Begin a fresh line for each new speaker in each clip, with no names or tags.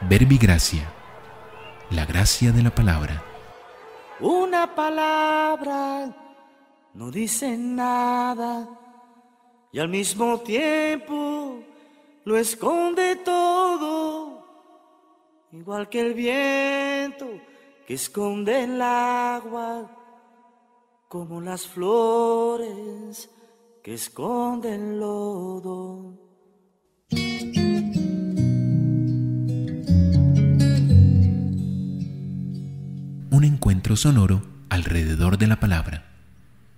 Verbigracia, la gracia de la palabra.
Una palabra no dice nada y al mismo tiempo lo esconde todo, igual que el viento que esconde el agua, como las flores que esconden el lodo.
Un encuentro sonoro alrededor de la palabra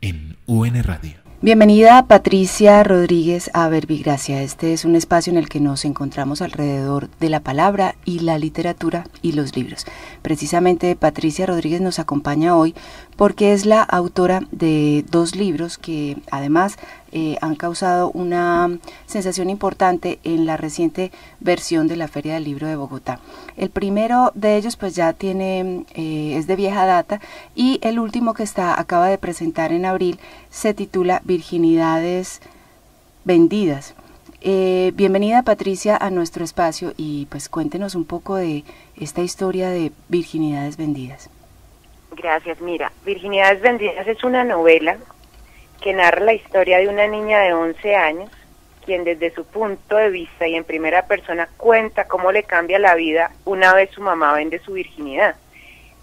en UN Radio.
Bienvenida Patricia Rodríguez a Verbigracia. Este es un espacio en el que nos encontramos alrededor de la palabra y la literatura y los libros. Precisamente Patricia Rodríguez nos acompaña hoy porque es la autora de 2 libros que además han causado una sensación importante en la reciente versión de la Feria del Libro de Bogotá. El primero de ellos pues ya es de vieja data, y el último que acaba de presentar en abril se titula Virginidades vendidas. Bienvenida Patricia a nuestro espacio y pues cuéntenos un poco de esta historia de Virginidades vendidas.
Gracias. Mira, Virginidades vendidas es una novela que narra la historia de una niña de 11 años, quien desde su punto de vista y en primera persona cuenta cómo le cambia la vida una vez su mamá vende su virginidad.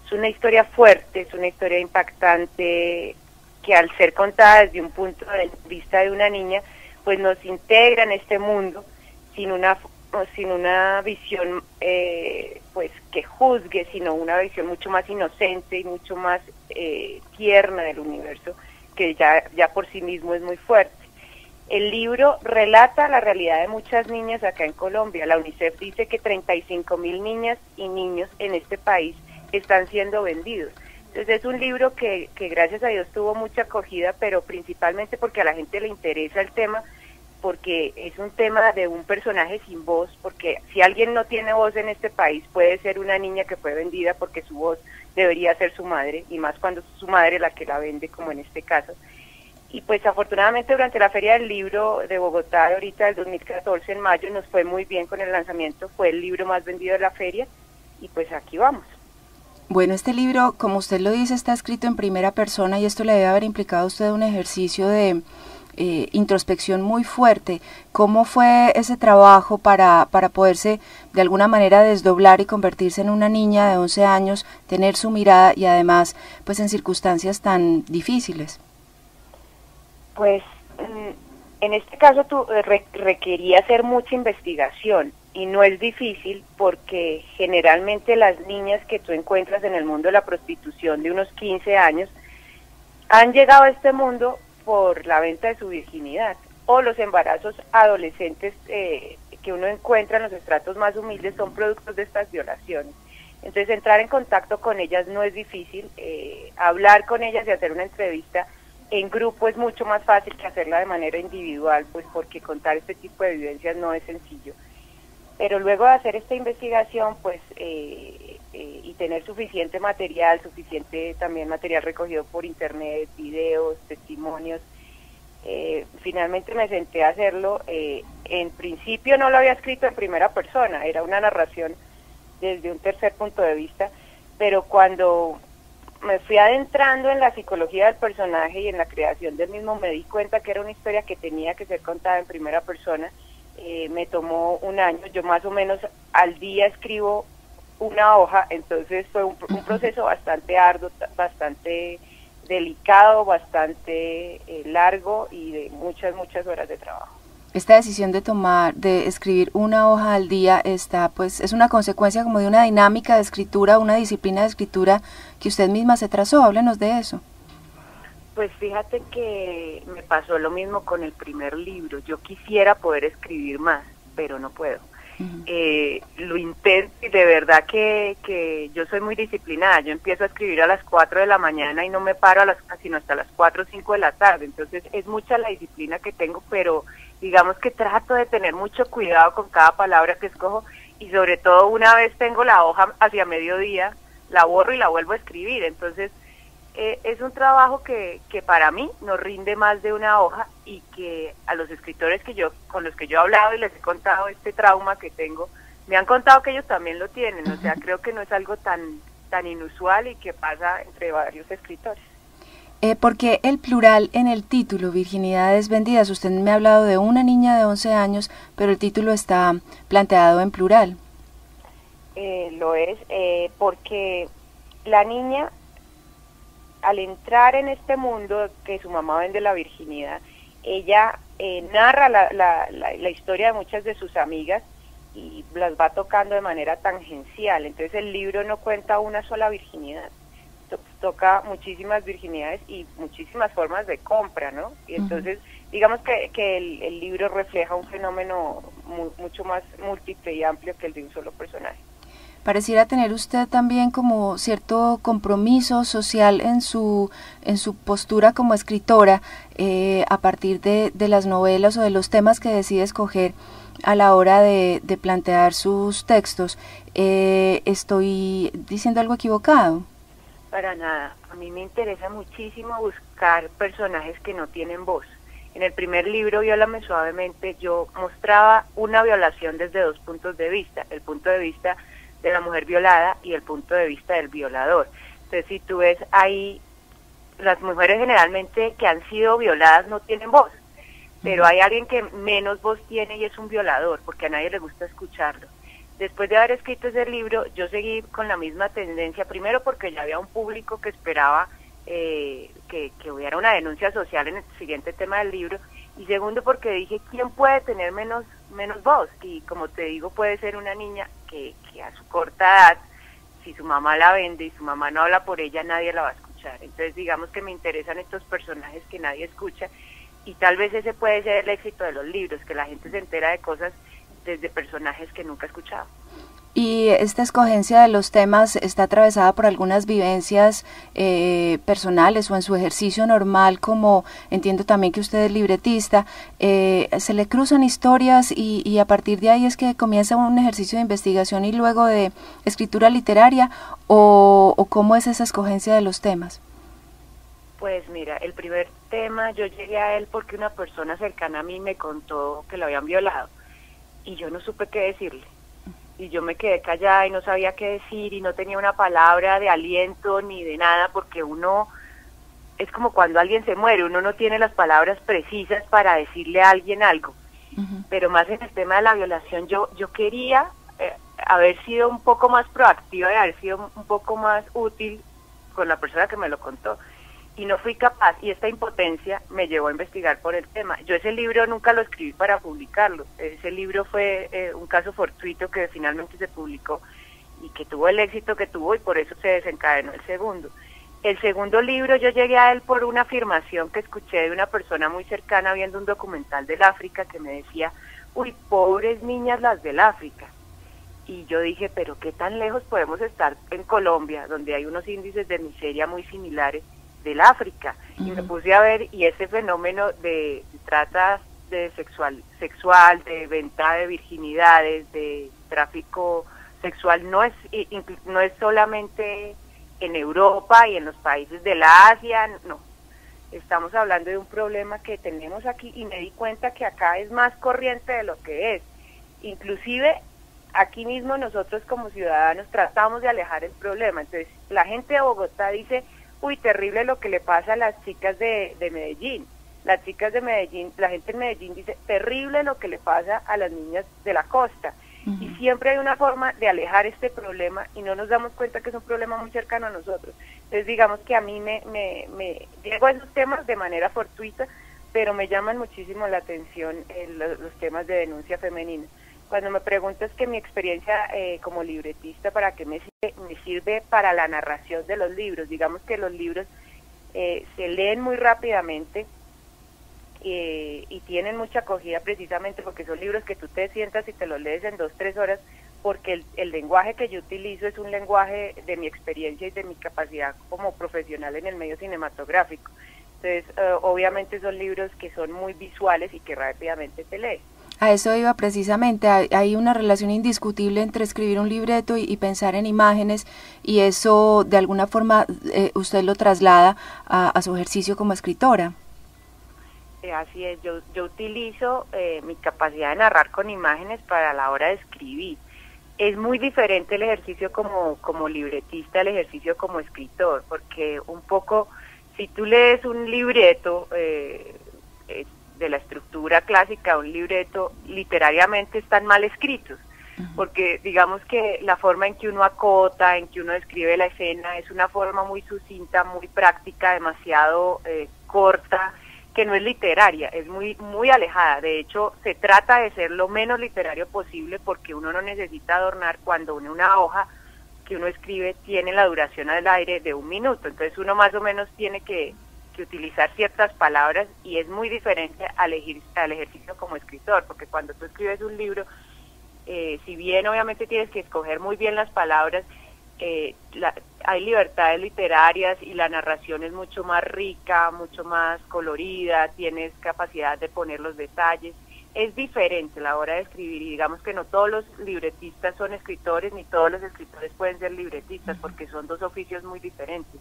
Es una historia fuerte, es una historia impactante, que al ser contada desde un punto de vista de una niña, pues nos integra en este mundo sin una visión pues que juzgue, sino una visión mucho más inocente y mucho más tierna del universo, que ya por sí mismo es muy fuerte. El libro relata la realidad de muchas niñas acá en Colombia. La UNICEF dice que 35.000 niñas y niños en este país están siendo vendidos. Entonces es un libro que gracias a Dios tuvo mucha acogida, pero principalmente porque a la gente le interesa el tema, porque es un tema de un personaje sin voz, porque si alguien no tiene voz en este país puede ser una niña que fue vendida, porque su voz debería ser su madre, y más cuando es su madre la que la vende, como en este caso. Y pues afortunadamente durante la Feria del Libro de Bogotá, ahorita del 2014, en mayo, nos fue muy bien con el lanzamiento, fue el libro más vendido de la feria, y pues aquí vamos.
Bueno, este libro, como usted lo dice, está escrito en primera persona, y esto le debe haber implicado a usted un ejercicio de introspección muy fuerte. ¿Cómo fue ese trabajo para poderse de alguna manera desdoblar y convertirse en una niña de 11 años, tener su mirada y además pues en circunstancias tan difíciles?
Pues en este caso requería hacer mucha investigación, y no es difícil porque generalmente las niñas que tú encuentras en el mundo de la prostitución de unos 15 años han llegado a este mundo por la venta de su virginidad, o los embarazos adolescentes que uno encuentra en los estratos más humildes son productos de estas violaciones. Entonces entrar en contacto con ellas no es difícil, hablar con ellas y hacer una entrevista en grupo es mucho más fácil que hacerla de manera individual, pues porque contar este tipo de vivencias no es sencillo. Pero luego de hacer esta investigación, pues y tener suficiente también material recogido por internet, videos, testimonios, finalmente me senté a hacerlo. En principio no lo había escrito en primera persona, era una narración desde un tercer punto de vista, pero cuando me fui adentrando en la psicología del personaje y en la creación del mismo, me di cuenta que era una historia que tenía que ser contada en primera persona. Me tomó un año, yo más o menos al día escribo una hoja, entonces fue un proceso bastante arduo, bastante delicado, bastante largo y de muchas horas de trabajo.
Esta decisión de escribir una hoja al día pues es una consecuencia como de una dinámica de escritura, una disciplina de escritura que usted misma se trazó. Háblenos de eso.
Pues fíjate que me pasó lo mismo con el primer libro. Yo quisiera poder escribir más, pero no puedo. Lo intento, y de verdad que yo soy muy disciplinada. Yo empiezo a escribir a las 4 de la mañana y no me paro sino hasta las 4 o 5 de la tarde. Entonces es mucha la disciplina que tengo, pero digamos que trato de tener mucho cuidado con cada palabra que escojo, y sobre todo una vez tengo la hoja hacia mediodía, la borro y la vuelvo a escribir. Entonces es un trabajo que para mí no rinde más de una hoja, y que a los escritores con los que yo he hablado y les he contado este trauma que tengo, Me han contado que ellos también lo tienen, o sea, creo que no es algo tan inusual y que pasa entre varios escritores.
¿Por qué el plural en el título, Virginidades Vendidas? Usted me ha hablado de una niña de 11 años, pero el título está planteado en plural.
Lo es porque la niña, al entrar en este mundo que su mamá vende la virginidad, ella narra la historia de muchas de sus amigas y las va tocando de manera tangencial. Entonces el libro no cuenta una sola virginidad, toca muchísimas virginidades y muchísimas formas de compra, ¿no? Y entonces digamos que el libro refleja un fenómeno mucho más múltiple y amplio que el de un solo personaje.
Pareciera tener usted también como cierto compromiso social en su postura como escritora, a partir de las novelas o de los temas que decide escoger a la hora de plantear sus textos. ¿Estoy diciendo algo equivocado?
Para nada, a mí me interesa muchísimo buscar personajes que no tienen voz. En el primer libro, Viólame Suavemente, yo mostraba una violación desde dos puntos de vista, el punto de vista de la mujer violada y el punto de vista del violador. Entonces, si tú ves ahí, las mujeres generalmente que han sido violadas no tienen voz, pero hay alguien que menos voz tiene y es un violador, porque a nadie le gusta escucharlo. Después de haber escrito ese libro, yo seguí con la misma tendencia, primero porque ya había un público que esperaba que hubiera una denuncia social en el siguiente tema del libro, y segundo porque dije, ¿quién puede tener menos voz? Y como te digo, puede ser una niña que a su corta edad, si su mamá la vende y su mamá no habla por ella, nadie la va a escuchar. Entonces digamos que me interesan estos personajes que nadie escucha, y tal vez ese puede ser el éxito de los libros, que la gente se entera de cosas desde personajes que nunca ha escuchado.
¿Y esta escogencia de los temas está atravesada por algunas vivencias personales o en su ejercicio normal, como entiendo también que usted es libretista? ¿Se le cruzan historias y a partir de ahí es que comienza un ejercicio de investigación y luego de escritura literaria, o cómo es esa escogencia de los temas?
Pues mira, el primer tema yo llegué a él porque una persona cercana a mí me contó que lo habían violado y yo no supe qué decirle. Y yo me quedé callada y no sabía qué decir y no tenía una palabra de aliento ni de nada, porque uno, es como cuando alguien se muere, uno no tiene las palabras precisas para decirle a alguien algo. Pero más en el tema de la violación, yo quería haber sido un poco más proactiva y haber sido un poco más útil con la persona que me lo contó. Y no fui capaz, y esta impotencia me llevó a investigar por el tema. Yo ese libro nunca lo escribí para publicarlo, ese libro fue un caso fortuito que finalmente se publicó y que tuvo el éxito que tuvo, y por eso se desencadenó el segundo. El segundo libro yo llegué a él por una afirmación que escuché de una persona muy cercana viendo un documental del África que me decía, uy, pobres niñas las del África. Y yo dije, pero ¿qué tan lejos podemos estar en Colombia, donde hay unos índices de miseria muy similares del África? Y me puse a ver, y ese fenómeno de trata de sexual, de venta de virginidades, de tráfico sexual, no es solamente en Europa y en los países de la Asia, no. Estamos hablando de un problema que tenemos aquí, y me di cuenta que acá es más corriente de lo que es. Inclusive aquí mismo nosotros como ciudadanos tratamos de alejar el problema. Entonces la gente de Bogotá dice, uy, terrible lo que le pasa a las chicas de Medellín. Las chicas de Medellín, la gente en Medellín dice, terrible lo que le pasa a las niñas de la costa. Y siempre hay una forma de alejar este problema y no nos damos cuenta que es un problema muy cercano a nosotros. Entonces digamos que a mí me llego a esos temas de manera fortuita, pero me llaman muchísimo la atención los temas de denuncia femenina. Cuando me preguntas que mi experiencia como libretista, ¿para qué me sirve para la narración de los libros? Digamos que los libros se leen muy rápidamente y tienen mucha acogida precisamente porque son libros que tú te sientas y te los lees en 2-3 horas, porque el lenguaje que yo utilizo es un lenguaje de mi experiencia y de mi capacidad como profesional en el medio cinematográfico. Entonces, obviamente son libros que son muy visuales y que rápidamente te lees.
A eso iba precisamente, hay una relación indiscutible entre escribir un libreto y pensar en imágenes, y eso de alguna forma usted lo traslada a su ejercicio como escritora.
Así es, yo utilizo mi capacidad de narrar con imágenes para la hora de escribir. Es muy diferente el ejercicio como libretista al ejercicio como escritor, porque un poco, si tú lees un libreto de la estructura clásica, un libreto, literariamente están mal escritos, porque digamos que la forma en que uno acota, en que uno describe la escena, es una forma muy sucinta, muy práctica, demasiado corta, que no es literaria, es muy alejada. De hecho, se trata de ser lo menos literario posible, porque uno no necesita adornar cuando una hoja que uno escribe tiene la duración al aire de 1 minuto, entonces uno más o menos tiene que utilizar ciertas palabras, y es muy diferente al ejercicio como escritor, porque cuando tú escribes un libro, si bien obviamente tienes que escoger muy bien las palabras, hay libertades literarias y la narración es mucho más rica, mucho más colorida, tienes capacidad de poner los detalles. Es diferente a la hora de escribir, y digamos que no todos los libretistas son escritores, ni todos los escritores pueden ser libretistas, porque son 2 oficios muy diferentes.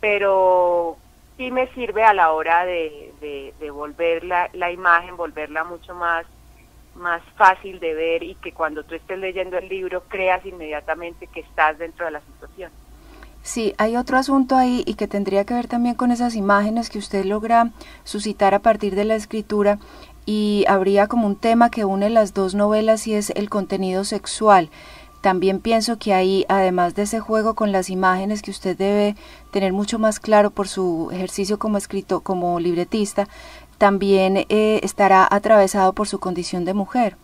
Pero sí me sirve a la hora de volver la imagen, volverla mucho más fácil de ver, y que cuando tú estés leyendo el libro creas inmediatamente que estás dentro de la situación.
Sí, hay otro asunto ahí, y que tendría que ver también con esas imágenes que usted logra suscitar a partir de la escritura, y habría como un tema que une las 2 novelas, y es el contenido sexual. También pienso que ahí, además de ese juego con las imágenes que usted debe tener mucho más claro por su ejercicio como libretista, también estará atravesado por su condición de mujer.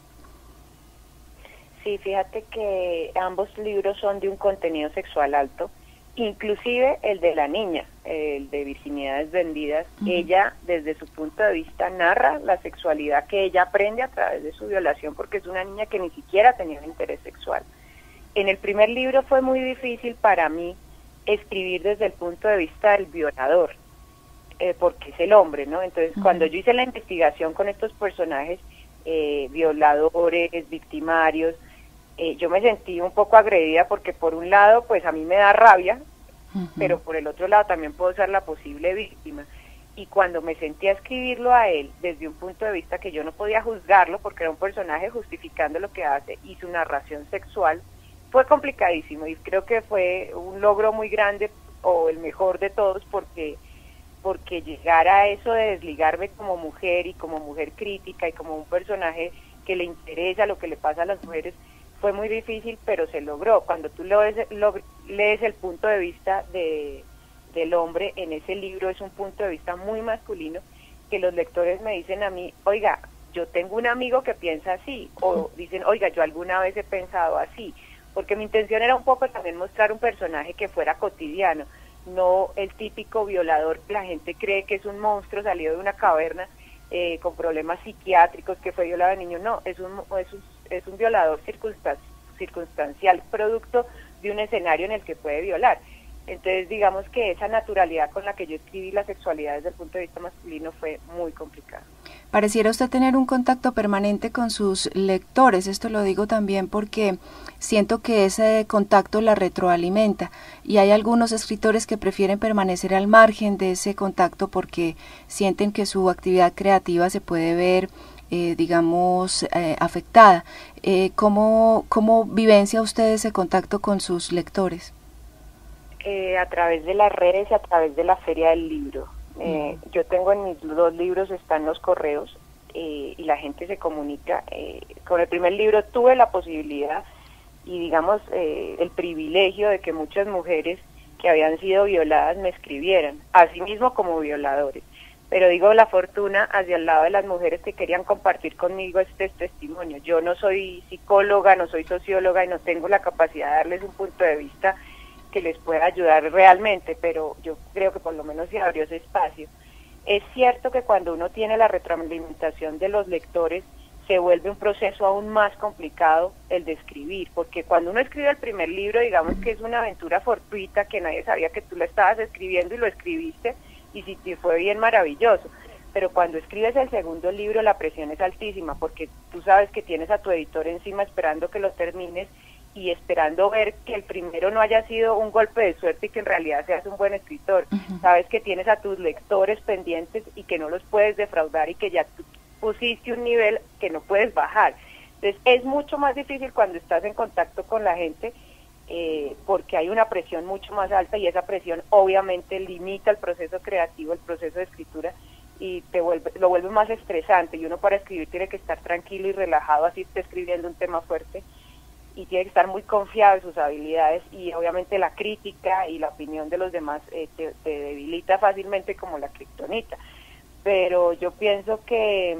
Sí, fíjate que ambos libros son de un contenido sexual alto, inclusive el de la niña, el de Virginidades Vendidas. Ella, desde su punto de vista, narra la sexualidad que ella aprende a través de su violación, porque es una niña que ni siquiera tenía un interés sexual. En el primer libro fue muy difícil para mí escribir desde el punto de vista del violador, porque es el hombre, ¿no? Entonces, cuando yo hice la investigación con estos personajes violadores, victimarios, yo me sentí un poco agredida, porque por un lado, pues a mí me da rabia, pero por el otro lado también puedo ser la posible víctima. Y cuando me sentí a escribirlo a él desde un punto de vista que yo no podía juzgarlo, porque era un personaje justificando lo que hace y su narración sexual, fue complicadísimo, y creo que fue un logro muy grande, o el mejor de todos, porque llegar a eso de desligarme como mujer, y como mujer crítica, y como un personaje que le interesa lo que le pasa a las mujeres, fue muy difícil, pero se logró. Cuando tú lees el punto de vista del hombre en ese libro, es un punto de vista muy masculino, que los lectores me dicen a mí, oiga, yo tengo un amigo que piensa así, o dicen, oiga, yo alguna vez he pensado así, porque mi intención era un poco también mostrar un personaje que fuera cotidiano, no el típico violador que la gente cree que es un monstruo salido de una caverna con problemas psiquiátricos, que fue violado de niño. No, es un violador circunstancial, producto de un escenario en el que puede violar. Entonces, digamos que esa naturalidad con la que yo escribí la sexualidad desde el punto de vista masculino fue muy complicada.
Pareciera usted tener un contacto permanente con sus lectores. Esto lo digo también porque siento que ese contacto la retroalimenta, y hay algunos escritores que prefieren permanecer al margen de ese contacto porque sienten que su actividad creativa se puede ver afectada. ¿Cómo vivencia usted ese contacto con sus lectores?
A través de las redes, a través de la Feria del Libro. Yo tengo en mis 2 libros, están los correos, y la gente se comunica. Con el primer libro tuve la posibilidad y digamos el privilegio de que muchas mujeres que habían sido violadas me escribieran, así mismo como violadores. Pero digo la fortuna hacia el lado de las mujeres que querían compartir conmigo este testimonio. Yo no soy psicóloga, no soy socióloga, y no tengo la capacidad de darles un punto de vista que les pueda ayudar realmente, pero yo creo que por lo menos se abrió ese espacio. Es cierto que cuando uno tiene la retroalimentación de los lectores, se vuelve un proceso aún más complicado el de escribir, porque cuando uno escribe el primer libro, digamos que es una aventura fortuita, que nadie sabía que tú la estabas escribiendo y lo escribiste, y si te fue bien, maravilloso. Pero cuando escribes el segundo libro, la presión es altísima, porque tú sabes que tienes a tu editor encima esperando que lo termines, y esperando ver que el primero no haya sido un golpe de suerte y que en realidad seas un buen escritor. Sabes que tienes a tus lectores pendientes y que no los puedes defraudar, y que ya tú pusiste un nivel que no puedes bajar. Entonces es mucho más difícil cuando estás en contacto con la gente, porque hay una presión mucho más alta y esa presión obviamente limita el proceso creativo, el proceso de escritura, y lo vuelve más estresante, y uno para escribir tiene que estar tranquilo y relajado, así esté escribiendo un tema fuerte, y tiene que estar muy confiado en sus habilidades, y obviamente la crítica y la opinión de los demás te debilita fácilmente como la kriptonita. Pero yo pienso que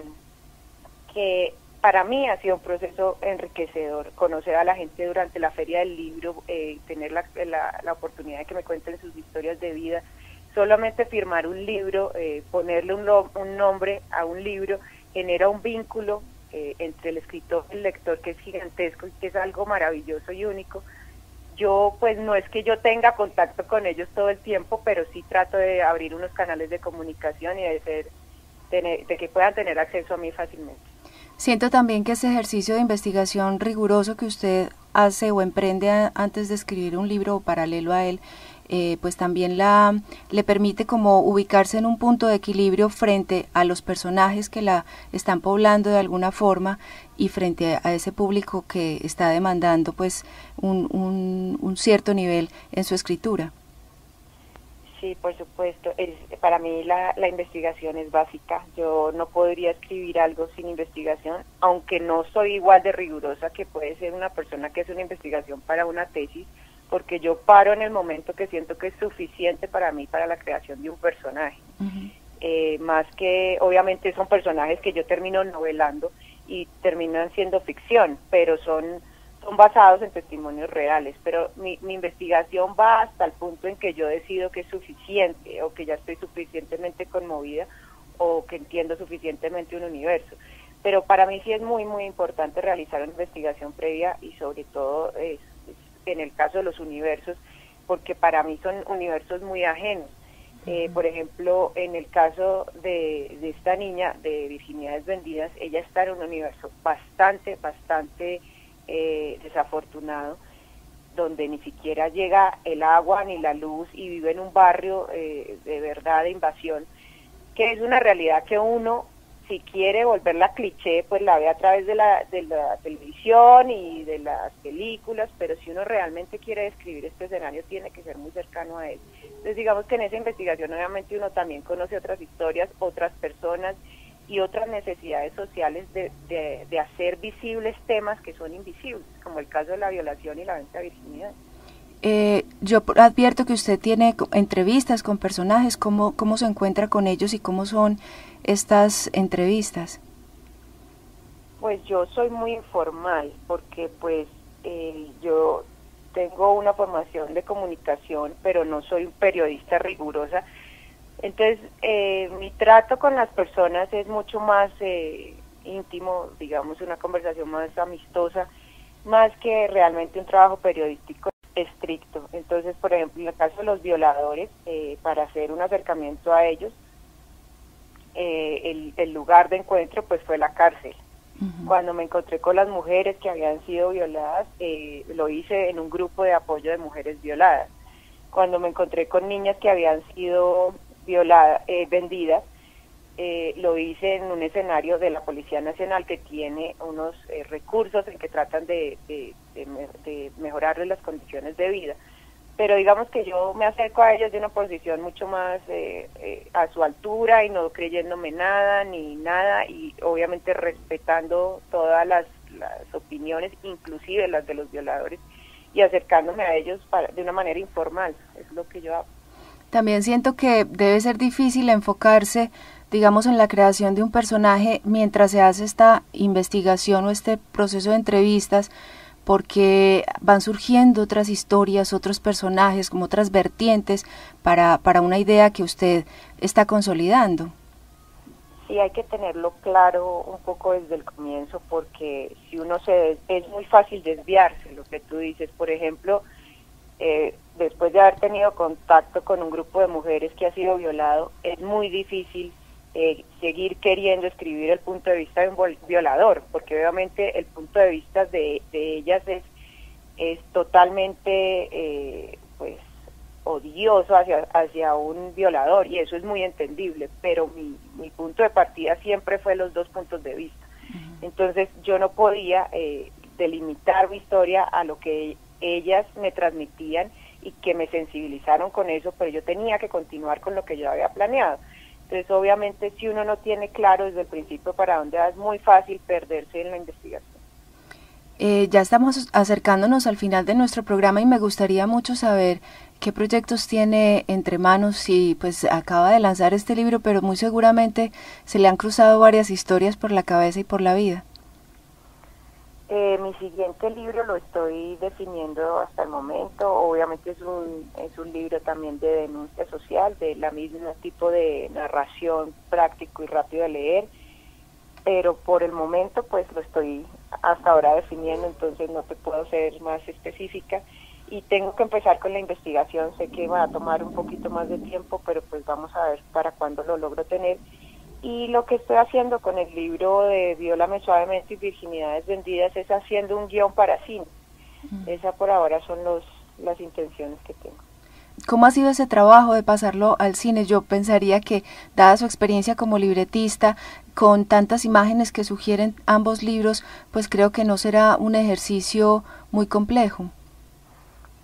para mí ha sido un proceso enriquecedor conocer a la gente durante la Feria del Libro, tener la oportunidad de que me cuenten sus historias de vida. Solamente firmar un libro, ponerle un nombre a un libro, genera un vínculo entre el escritor y el lector que es gigantesco y que es algo maravilloso y único. Yo pues no es que yo tenga contacto con ellos todo el tiempo, pero sí trato de abrir unos canales de comunicación y de que puedan tener acceso a mí fácilmente.
Siento también que ese ejercicio de investigación riguroso que usted hace o emprende antes de escribir un libro o paralelo a él, pues también le permite como ubicarse en un punto de equilibrio frente a los personajes que la están poblando de alguna forma y frente a ese público que está demandando pues un cierto nivel en su escritura.
Sí, por supuesto. Para mí la investigación es básica. Yo no podría escribir algo sin investigación, aunque no soy igual de rigurosa que puede ser una persona que hace una investigación para una tesis, porque yo paro en el momento que siento que es suficiente para mí para la creación de un personaje. Más que, obviamente son personajes que yo termino novelando y terminan siendo ficción, pero son basados en testimonios reales, pero mi investigación va hasta el punto en que yo decido que es suficiente, o que ya estoy suficientemente conmovida, o que entiendo suficientemente un universo. Pero para mí sí es muy, muy importante realizar una investigación previa, y sobre todo en el caso de los universos, porque para mí son universos muy ajenos. Por ejemplo, en el caso de esta niña de Virginidades Vendidas, ella está en un universo bastante desafortunado, donde ni siquiera llega el agua ni la luz, y vive en un barrio de verdad de invasión, que es una realidad que uno, si quiere volverla cliché, pues la ve a través de la televisión y de las películas, pero si uno realmente quiere describir este escenario, tiene que ser muy cercano a él. Entonces digamos que en esa investigación obviamente uno también conoce otras historias, otras personas y otras necesidades sociales de hacer visibles temas que son invisibles, como el caso de la violación y la venta de virginidad.
Yo advierto que usted tiene entrevistas con personajes. ¿Cómo se encuentra con ellos y cómo son estas entrevistas?
Pues yo soy muy informal, porque pues yo tengo una formación de comunicación, pero no soy un periodista rigurosa. Entonces, mi trato con las personas es mucho más íntimo, digamos, una conversación más amistosa, más que realmente un trabajo periodístico estricto. Entonces, por ejemplo, en el caso de los violadores, para hacer un acercamiento a ellos, el lugar de encuentro pues fue la cárcel. Cuando me encontré con las mujeres que habían sido violadas, lo hice en un grupo de apoyo de mujeres violadas. Cuando me encontré con niñas que habían sido vendidas, lo hice en un escenario de la Policía Nacional, que tiene unos recursos en que tratan de mejorarles las condiciones de vida. Pero digamos que yo me acerco a ellos de una posición mucho más a su altura, y no creyéndome nada ni nada, y obviamente respetando todas las opiniones, inclusive las de los violadores, y acercándome a ellos de una manera informal. Es lo que yo hago.
También siento que debe ser difícil enfocarse, digamos, en la creación de un personaje mientras se hace esta investigación o este proceso de entrevistas, porque van surgiendo otras historias, otros personajes, como otras vertientes para una idea que usted está consolidando.
Sí, hay que tenerlo claro un poco desde el comienzo, porque si uno es muy fácil desviarse, lo que tú dices. Por ejemplo, después de haber tenido contacto con un grupo de mujeres que ha sido violado, es muy difícil seguir queriendo escribir el punto de vista de un violador, porque obviamente el punto de vista de ellas es totalmente pues odioso hacia un violador, y eso es muy entendible, pero mi punto de partida siempre fue los dos puntos de vista. Entonces yo no podía delimitar mi historia a lo que ellas me transmitían y que me sensibilizaron con eso, pero yo tenía que continuar con lo que yo había planeado. Entonces obviamente si uno no tiene claro desde el principio para dónde va, es muy fácil perderse en la investigación.
Ya estamos acercándonos al final de nuestro programa y me gustaría mucho saber qué proyectos tiene entre manos y pues acaba de lanzar este libro, pero muy seguramente se le han cruzado varias historias por la cabeza y por la vida.
Mi siguiente libro lo estoy definiendo hasta el momento. Obviamente es un libro también de denuncia social, de la misma tipo de narración práctico y rápido de leer, pero por el momento pues lo estoy hasta ahora definiendo, entonces no te puedo ser más específica y tengo que empezar con la investigación. Sé que va a tomar un poquito más de tiempo, pero pues vamos a ver para cuándo lo logro tener. Y lo que estoy haciendo con el libro de Viólame Suavemente y Virginidades Vendidas es haciendo un guión para cine. Esa por ahora son las intenciones que tengo.
¿Cómo ha sido ese trabajo de pasarlo al cine? Yo pensaría que, dada su experiencia como libretista, con tantas imágenes que sugieren ambos libros, pues creo que no será un ejercicio muy complejo.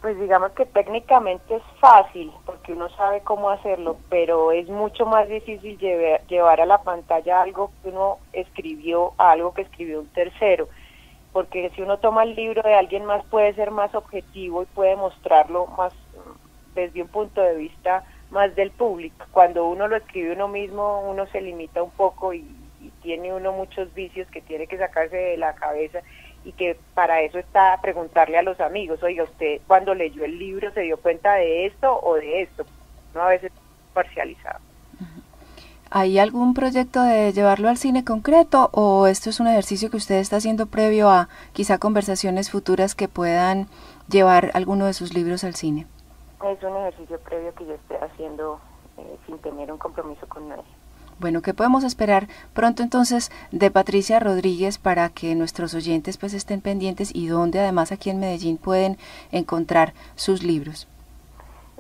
Pues digamos que técnicamente es fácil, porque uno sabe cómo hacerlo, pero es mucho más difícil llevar a la pantalla algo que uno escribió, a algo que escribió un tercero, porque si uno toma el libro de alguien más puede ser más objetivo y puede mostrarlo más desde un punto de vista más del público. Cuando uno lo escribe uno mismo, uno se limita un poco y tiene uno muchos vicios que tiene que sacarse de la cabeza, y que para eso está preguntarle a los amigos, oiga, usted cuando leyó el libro se dio cuenta de esto o de esto, no a veces parcializado.
¿Hay algún proyecto de llevarlo al cine concreto o esto es un ejercicio que usted está haciendo previo a quizá conversaciones futuras que puedan llevar alguno de sus libros al cine?
Es un ejercicio previo que yo estoy haciendo sin tener un compromiso con nadie.
Bueno, ¿qué podemos esperar pronto entonces de Patricia Rodríguez para que nuestros oyentes pues estén pendientes y donde además aquí en Medellín pueden encontrar sus libros?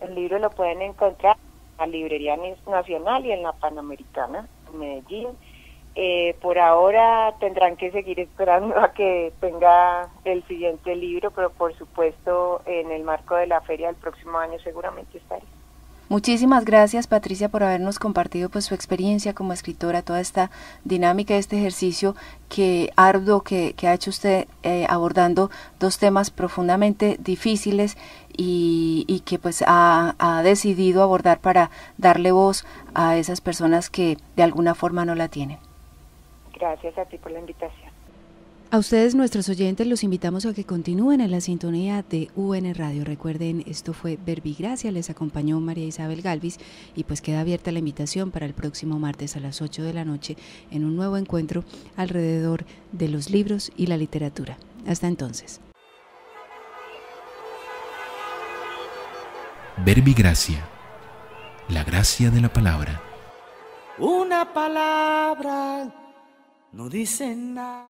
El libro lo pueden encontrar en la Librería Nacional y en la Panamericana, en Medellín. Por ahora tendrán que seguir esperando a que tenga el siguiente libro, pero por supuesto en el marco de la feria del próximo año seguramente estaré.
Muchísimas gracias, Patricia, por habernos compartido pues su experiencia como escritora, toda esta dinámica, este ejercicio arduo que ha hecho usted abordando dos temas profundamente difíciles y que pues ha decidido abordar para darle voz a esas personas que de alguna forma no la tienen.
Gracias a ti por la invitación.
A ustedes, nuestros oyentes, los invitamos a que continúen en la sintonía de UN Radio. Recuerden, esto fue Verbigracia, les acompañó María Isabel Galvis y pues queda abierta la invitación para el próximo martes a las 8 de la noche en un nuevo encuentro alrededor de los libros y la literatura. Hasta entonces.
Verbigracia, la gracia de la palabra.
Una palabra no dice nada.